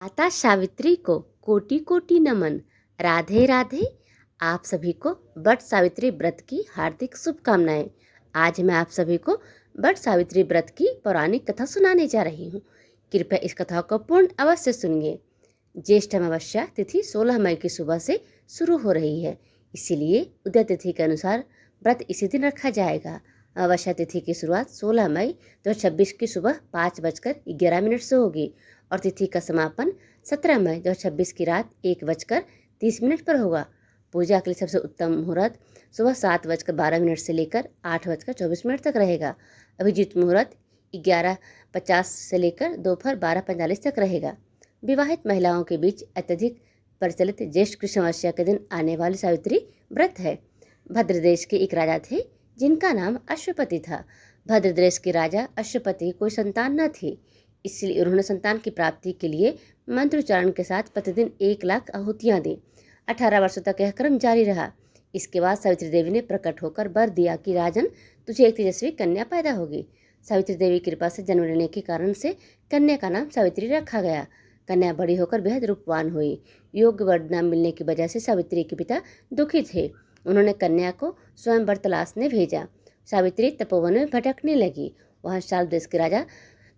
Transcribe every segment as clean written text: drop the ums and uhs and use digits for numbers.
माता सावित्री को कोटि कोटि नमन। राधे राधे। आप सभी को वट सावित्री व्रत की हार्दिक शुभकामनाएं। आज मैं आप सभी को वट सावित्री व्रत की पौराणिक कथा सुनाने जा रही हूँ। कृपया इस कथा को पूर्ण अवश्य सुनिए। ज्येष्ठ अमावस्या तिथि 16 मई की सुबह से शुरू हो रही है, इसीलिए उदय तिथि के अनुसार व्रत इसी दिन रखा जाएगा। अमावस्या तिथि की शुरुआत 16 मई 2026 की सुबह 5:11 से होगी और तिथि का समापन 17 मई 2026 की रात 1:30 पर होगा। पूजा के लिए सबसे उत्तम मुहूर्त सुबह 7:12 से लेकर 8:24 तक रहेगा। अभिजीत मुहूर्त 11:50 से लेकर दोपहर 12:45 तक रहेगा। विवाहित महिलाओं के बीच अत्यधिक प्रचलित ज्येष्ठ कृष्ण अमावस्या के दिन आने वाली सावित्री व्रत है। भद्र देश के एक राजा थे जिनका नाम अश्वपति था। भद्र देश के राजा अश्वपति कोई संतान न थी, इसलिए उन्होंने संतान की प्राप्ति के लिए मंत्रोच्चारण के साथ प्रतिदिन 1,00,000 आहुतियाँ दी। 18 वर्षों तक यह क्रम जारी रहा। इसके बाद सावित्री देवी ने प्रकट होकर वर दिया कि राजन, तुझे एक तेजस्वी कन्या पैदा होगी। सावित्री देवी की कृपा से जन्म लेने के कारण से कन्या का नाम सावित्री रखा गया। कन्या बड़ी होकर बेहद रूपवान हुई। योग्य वर न मिलने की वजह से सावित्री के पिता दुखी थे। उन्होंने कन्या को स्वयंवर तलाशने भेजा। सावित्री तपोवन में भटकने लगी। वहाँ शाल देश के राजा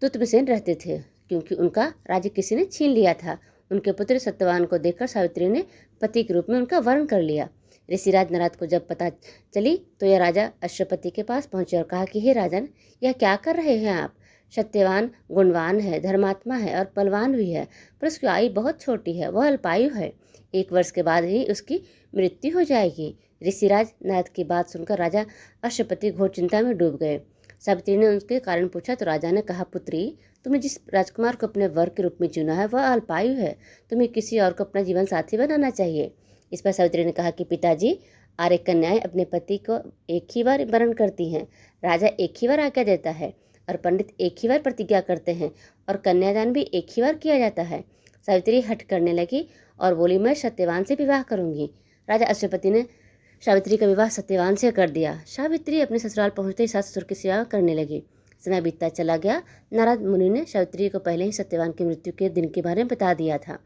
तुतमिसेन रहते थे, क्योंकि उनका राज्य किसी ने छीन लिया था। उनके पुत्र सत्यवान को देखकर सावित्री ने पति के रूप में उनका वर्ण कर लिया। ऋषिराज नारद को जब पता चली तो यह राजा अश्वपति के पास पहुंचे और कहा कि हे राजन, यह क्या कर रहे हैं आप? सत्यवान गुणवान है, धर्मात्मा है और बलवान भी है, पर उसकी आयु बहुत छोटी है, वह अल्पायु है। 1 वर्ष के बाद ही उसकी मृत्यु हो जाएगी। ऋषिराज नारद की बात सुनकर राजा अश्वपति घोर चिंता में डूब गए। सावित्री ने उसके कारण पूछा तो राजा ने कहा, पुत्री, तुम्हें जिस राजकुमार को अपने वर के रूप में चुना है वह अल्पायु है, तुम्हें किसी और को अपना जीवन साथी बनाना चाहिए। इस पर सावित्री ने कहा कि पिताजी, आर्य कन्याएं अपने पति को एक ही बार वरण करती हैं, राजा एक ही बार आज्ञा देता है और पंडित एक ही बार प्रतिज्ञा करते हैं और कन्यादान भी एक ही बार किया जाता है। सावित्री हट करने लगी और बोली, मैं सत्यवान से विवाह करूंगी। राजा अश्वपति ने सावित्री का विवाह सत्यवान से कर दिया। सावित्री अपने ससुराल पहुंचते ही सास ससुर की सेवा करने लगी। समय बीतता चला गया। नारद मुनि ने सावित्री को पहले ही सत्यवान की मृत्यु के दिन के बारे में बता दिया था।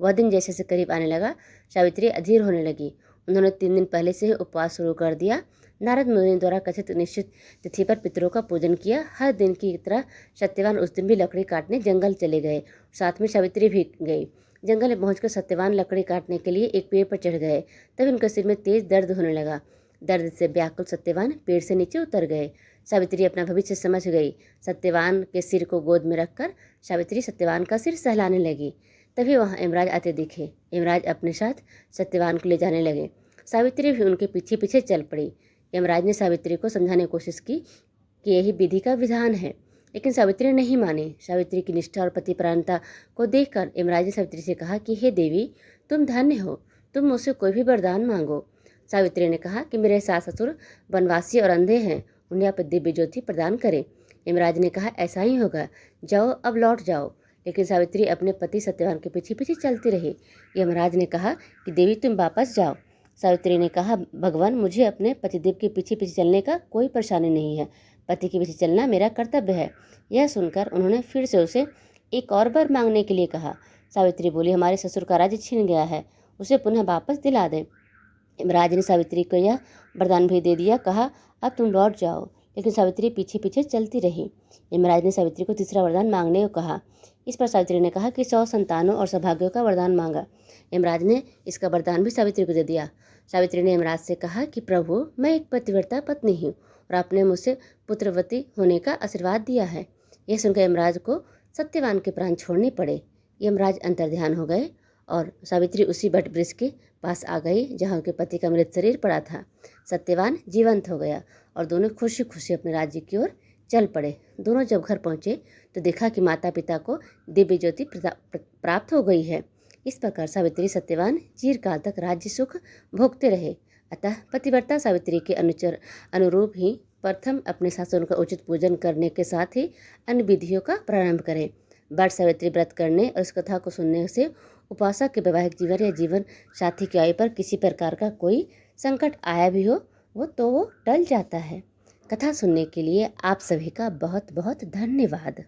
वह दिन जैसे से करीब आने लगा, सावित्री अधीर होने लगी। उन्होंने 3 दिन पहले से ही उपवास शुरू कर दिया। नारद मुनि द्वारा कथित निश्चित तिथि पर पितरों का पूजन किया। हर दिन की तरह सत्यवान उस दिन भी लकड़ी काटने जंगल चले गए। साथ में सावित्री भी गई। जंगल में पहुंचकर सत्यवान लकड़ी काटने के लिए एक पेड़ पर चढ़ गए। तभी उनके सिर में तेज दर्द होने लगा। दर्द से व्याकुल सत्यवान पेड़ से नीचे उतर गए। सावित्री अपना भविष्य समझ गई। सत्यवान के सिर को गोद में रखकर सावित्री सत्यवान का सिर सहलाने लगी। तभी वहाँ यमराज आते दिखे। यमराज अपने साथ सत्यवान को ले जाने लगे। सावित्री भी उनके पीछे पीछे चल पड़ी। यमराज ने सावित्री को समझाने की कोशिश की कि यही विधि का विधान है, लेकिन सावित्री ने नहीं मानी। सावित्री की निष्ठा और पतिपरायणता को देखकर यमराज ने सावित्री से कहा कि हे देवी, तुम धन्य हो, तुम मुझसे कोई भी वरदान मांगो। सावित्री ने कहा कि मेरे सास ससुर वनवासी और अंधे हैं, उन्हें आप दिव्य ज्योति प्रदान करें। यमराज ने कहा, ऐसा ही होगा, जाओ अब लौट जाओ। लेकिन सावित्री अपने पति सत्यवान के पीछे पीछे चलती रही। यमराज ने कहा कि देवी, तुम वापस जाओ। सावित्री ने कहा, भगवान, मुझे अपने पतिदेव के पीछे पीछे चलने का कोई परेशानी नहीं है, पति के पीछे चलना मेरा कर्तव्य है। यह सुनकर उन्होंने फिर से उसे एक और वर मांगने के लिए कहा। सावित्री बोली, हमारे ससुर का राज्य छिन गया है, उसे पुनः वापस दिला दें। यमराज ने सावित्री को यह वरदान भी दे दिया। कहा, अब तुम लौट जाओ। लेकिन सावित्री पीछे पीछे चलती रही। यमराज ने सावित्री को तीसरा वरदान मांगने को कहा। इस पर सावित्री ने कहा कि 100 संतानों और सौभाग्यों का वरदान मांगा। यमराज ने इसका वरदान भी सावित्री को दे दिया। सावित्री ने यमराज से कहा कि प्रभु, मैं एक पतिव्रता पत्नी हूँ और आपने मुझसे पुत्रवती होने का आशीर्वाद दिया है। यह सुनकर यमराज को सत्यवान के प्राण छोड़ने पड़े। यमराज अंतर्ध्यान हो गए और सावित्री उसी वट वृक्ष के पास आ गई जहाँ उनके पति का मृत शरीर पड़ा था। सत्यवान जीवंत हो गया और दोनों खुशी खुशी अपने राज्य की ओर चल पड़े। दोनों जब घर पहुँचे तो देखा कि माता पिता को दिव्य ज्योति प्राप्त हो गई है। इस प्रकार सावित्री सत्यवान चिरकाल तक राज्य सुख भोगते रहे। अतः पतिव्रता सावित्री के अनुरूप ही प्रथम अपने शासनों का उचित पूजन करने के साथ ही अन्य विधियों का प्रारंभ करें। वट सावित्री व्रत करने और इस कथा को सुनने से उपासक के वैवाहिक जीवन या जीवन साथी की आयु पर किसी प्रकार का कोई संकट आया भी हो वो टल जाता है। कथा सुनने के लिए आप सभी का बहुत बहुत धन्यवाद।